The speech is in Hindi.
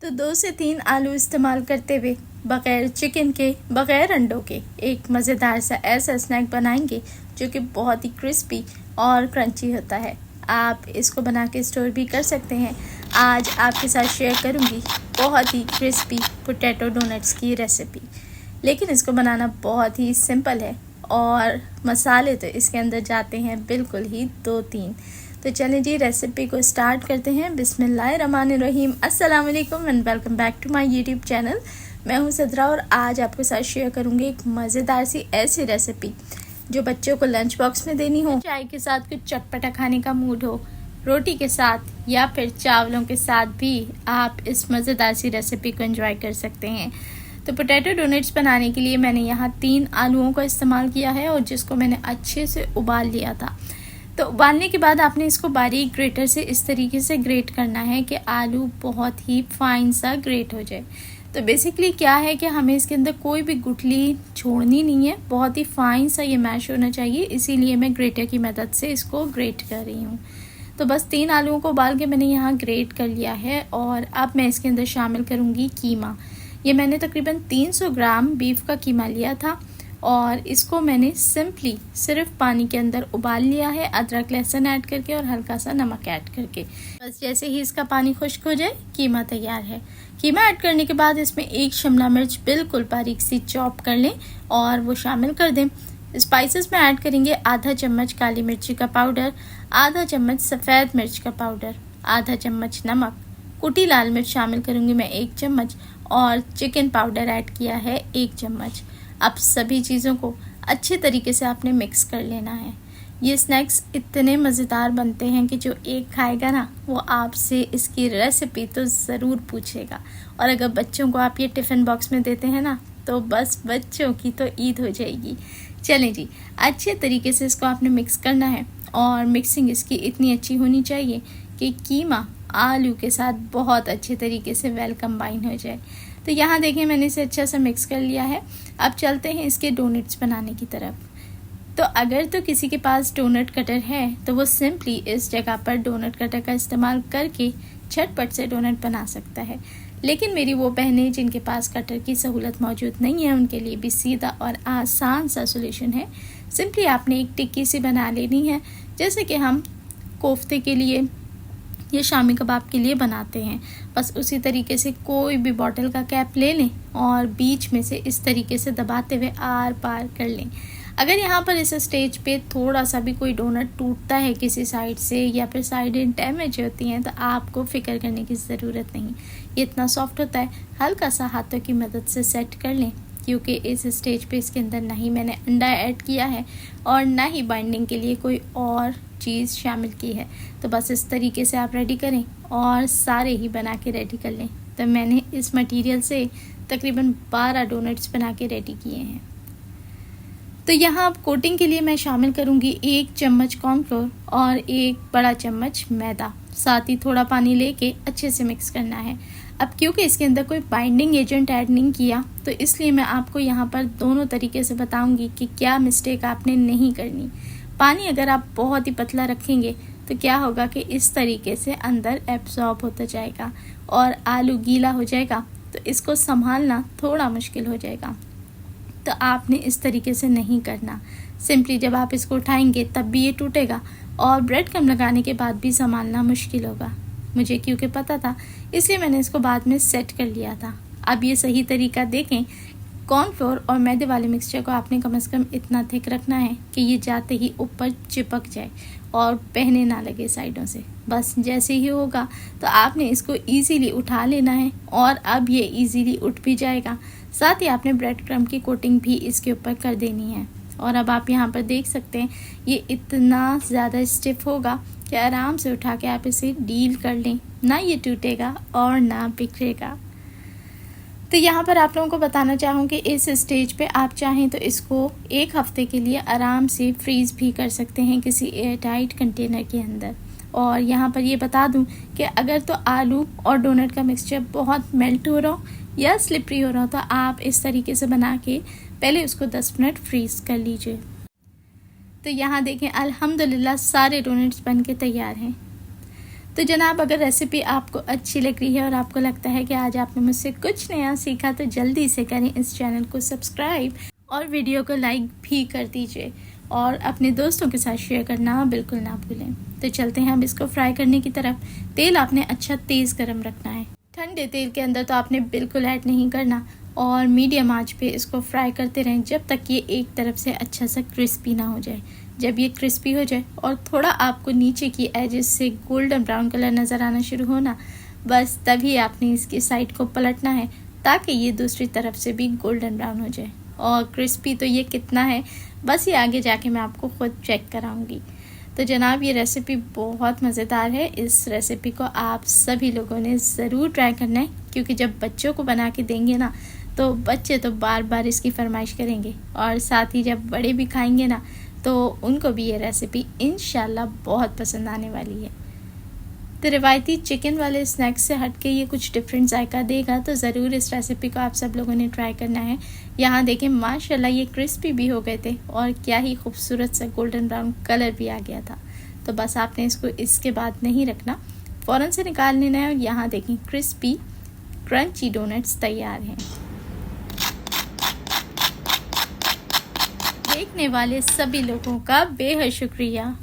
तो 2 से 3 आलू इस्तेमाल करते हुए बग़ैर चिकन के, बग़ैर अंडों के एक मज़ेदार सा ऐसा स्नैक बनाएंगे जो कि बहुत ही क्रिस्पी और क्रंची होता है। आप इसको बना के स्टोर भी कर सकते हैं। आज आपके साथ शेयर करूंगी बहुत ही क्रिस्पी पोटैटो डोनट्स की रेसिपी, लेकिन इसको बनाना बहुत ही सिंपल है और मसाले तो इसके अंदर जाते हैं बिल्कुल ही 2-3। तो चलें जी, रेसिपी को स्टार्ट करते हैं। बिस्मिल्लाहिर्रहमानिर्रहीम। अस्सलाम वालेकुम and welcome back to my YouTube channel. मैं हूं सदरा और आज आपके साथ शेयर करूंगी एक मज़ेदार सी ऐसी रेसिपी जो बच्चों को लंच बॉक्स में देनी हो, चाय के साथ कुछ चटपटा खाने का मूड हो, रोटी के साथ या फिर चावलों के साथ भी आप इस मज़ेदार सी रेसिपी को एंजॉय कर सकते हैं। तो पोटैटो डोनट्स बनाने के लिए मैंने यहाँ 3 आलूओं का इस्तेमाल किया है और जिसको मैंने अच्छे से उबाल लिया था। तो उबालने के बाद आपने इसको बारीक ग्रेटर से इस तरीके से ग्रेट करना है कि आलू बहुत ही फाइन सा ग्रेट हो जाए। तो बेसिकली क्या है कि हमें इसके अंदर कोई भी गुठली छोड़नी नहीं है, बहुत ही फाइन सा ये मैश होना चाहिए, इसीलिए मैं ग्रेटर की मदद से इसको ग्रेट कर रही हूँ। तो बस 3 आलूओं को उबाल के मैंने यहाँ ग्रेट कर लिया है और अब मैं इसके अंदर शामिल करूँगी कीमा। ये मैंने तकरीबन 300 ग्राम बीफ का कीमा लिया था और इसको मैंने सिंपली सिर्फ पानी के अंदर उबाल लिया है, अदरक लहसुन ऐड करके और हल्का सा नमक ऐड करके। बस जैसे ही इसका पानी खुश्क हो जाए कीमा तैयार है। कीमा ऐड करने के बाद इसमें 1 शिमला मिर्च बिल्कुल बारीक सी चॉप कर लें और वो शामिल कर दें। स्पाइसेस में ऐड करेंगे आधा चम्मच काली मिर्ची का पाउडर, आधा चम्मच सफ़ेद मिर्च का पाउडर, आधा चम्मच नमक, कुटी लाल मिर्च शामिल करूँगी मैं 1 चम्मच और चिकन पाउडर ऐड किया है 1 चम्मच। अब सभी चीज़ों को अच्छे तरीके से आपने मिक्स कर लेना है। ये स्नैक्स इतने मज़ेदार बनते हैं कि जो एक खाएगा ना वो आपसे इसकी रेसिपी तो ज़रूर पूछेगा। और अगर बच्चों को आप ये टिफ़िन बॉक्स में देते हैं ना तो बस बच्चों की तो ईद हो जाएगी। चलें जी, अच्छे तरीके से इसको आपने मिक्स करना है और मिक्सिंग इसकी इतनी अच्छी होनी चाहिए कि कीमा आलू के साथ बहुत अच्छे तरीके से वेल कंबाइन हो जाए। तो यहाँ देखें मैंने इसे अच्छा सा मिक्स कर लिया है। अब चलते हैं इसके डोनट्स बनाने की तरफ। तो अगर तो किसी के पास डोनट कटर है तो वो सिंपली इस जगह पर डोनट कटर का इस्तेमाल करके झटपट से डोनट बना सकता है, लेकिन मेरी वो बहनें जिनके पास कटर की सहूलत मौजूद नहीं है उनके लिए भी सीधा और आसान सा सोल्यूशन है। सिंपली आपने एक टिक्की सी बना लेनी है, जैसे कि हम कोफ्ते के लिए या शामी कबाब के लिए बनाते हैं। बस उसी तरीके से कोई भी बॉटल का कैप ले लें और बीच में से इस तरीके से दबाते हुए आर पार कर लें। अगर यहाँ पर इस स्टेज पे थोड़ा सा भी कोई डोनट टूटता है किसी साइड से या फिर साइडें डैमेज होती हैं तो आपको फिक्र करने की ज़रूरत नहीं, ये इतना सॉफ्ट होता है। हल्का सा हाथों की मदद से सेट कर लें, क्योंकि इस स्टेज पे इसके अंदर ना ही मैंने अंडा ऐड किया है और ना ही बाइंडिंग के लिए कोई और चीज़ शामिल की है। तो बस इस तरीके से आप रेडी करें और सारे ही बना के रेडी कर लें। तो मैंने इस मटेरियल से तकरीबन 12 डोनट्स बना के रेडी किए हैं। तो यहाँ अब कोटिंग के लिए मैं शामिल करूँगी 1 चम्मच कॉर्नफ्लोर और 1 बड़ा चम्मच मैदा, साथ ही थोड़ा पानी लेके अच्छे से मिक्स करना है। अब क्योंकि इसके अंदर कोई बाइंडिंग एजेंट ऐड नहीं किया तो इसलिए मैं आपको यहाँ पर दोनों तरीके से बताऊँगी कि क्या मिस्टेक आपने नहीं करनी। पानी अगर आप बहुत ही पतला रखेंगे तो क्या होगा कि इस तरीके से अंदर एब्जॉर्ब होता जाएगा और आलू गीला हो जाएगा, तो इसको संभालना थोड़ा मुश्किल हो जाएगा। तो आपने इस तरीके से नहीं करना। सिंपली जब आप इसको उठाएंगे तब भी ये टूटेगा और ब्रेड क्रम्ब लगाने के बाद भी संभालना मुश्किल होगा। मुझे क्योंकि पता था इसलिए मैंने इसको बाद में सेट कर लिया था। अब ये सही तरीका देखें, कॉर्नफ्लोर और मैदे वाले मिक्सचर को आपने कम से कम इतना थिक रखना है कि ये जाते ही ऊपर चिपक जाए और बहने ना लगे साइडों से। बस जैसे ही होगा तो आपने इसको इजीली उठा लेना है और अब ये इजीली उठ भी जाएगा। साथ ही आपने ब्रेड क्रम्ब की कोटिंग भी इसके ऊपर कर देनी है। और अब आप यहाँ पर देख सकते हैं ये इतना ज़्यादा स्टिफ होगा कि आराम से उठा के आप इसे डील कर लें, ना ये टूटेगा और ना बिखरेगा। तो यहाँ पर आप लोगों को बताना चाहूँगी इस स्टेज पे आप चाहें तो इसको 1 हफ्ते के लिए आराम से फ्रीज़ भी कर सकते हैं किसी एयर टाइट कंटेनर के अंदर। और यहाँ पर ये बता दूँ कि अगर तो आलू और डोनट का मिक्सचर बहुत मेल्ट हो रहा हो या स्लिपरी हो रहा हो तो आप इस तरीके से बना के पहले उसको 10 मिनट फ्रीज़ कर लीजिए। तो यहाँ देखें अल्हम्दुलिल्लाह सारे डोनट्स बन के तैयार हैं। तो जनाब, अगर रेसिपी आपको अच्छी लग रही है और आपको लगता है कि आज आपने मुझसे कुछ नया सीखा, तो जल्दी से करें इस चैनल को सब्सक्राइब और वीडियो को लाइक भी कर दीजिए और अपने दोस्तों के साथ शेयर करना बिल्कुल ना भूलें। तो चलते हैं अब इसको फ्राई करने की तरफ। तेल आपने अच्छा तेज़ गरम रखना है। ठंडे तेल के अंदर तो आपने बिल्कुल ऐड नहीं करना और मीडियम आंच पे इसको फ्राई करते रहें जब तक ये एक तरफ से अच्छा सा क्रिस्पी ना हो जाए। जब ये क्रिस्पी हो जाए और थोड़ा आपको नीचे की एजेस से गोल्डन ब्राउन कलर नज़र आना शुरू होना, बस तभी आपने इसकी साइड को पलटना है ताकि ये दूसरी तरफ से भी गोल्डन ब्राउन हो जाए। और क्रिस्पी तो ये कितना है, बस ये आगे जाके मैं आपको खुद चेक कराऊंगी। तो जनाब, ये रेसिपी बहुत मज़ेदार है। इस रेसिपी को आप सभी लोगों ने ज़रूर ट्राई करना है, क्योंकि जब बच्चों को बना के देंगे ना, तो बच्चे तो बार बार इसकी फरमाइश करेंगे और साथ ही जब बड़े भी खाएंगे ना, तो उनको भी ये रेसिपी इंशाल्लाह बहुत पसंद आने वाली है। तो रिवायती चिकन वाले स्नैक्स से हट के ये कुछ डिफरेंट जायका देगा, तो ज़रूर इस रेसिपी को आप सब लोगों ने ट्राई करना है। यहाँ देखें, माशाल्लाह ये क्रिस्पी भी हो गए थे और क्या ही खूबसूरत सा गोल्डन ब्राउन कलर भी आ गया था। तो बस आपने इसको इसके बाद नहीं रखना, फ़ौरन से निकाल लेना है। और यहाँ देखें, क्रिस्पी क्रंची डोनट्स तैयार हैं। देखने वाले सभी लोगों का बेहद शुक्रिया।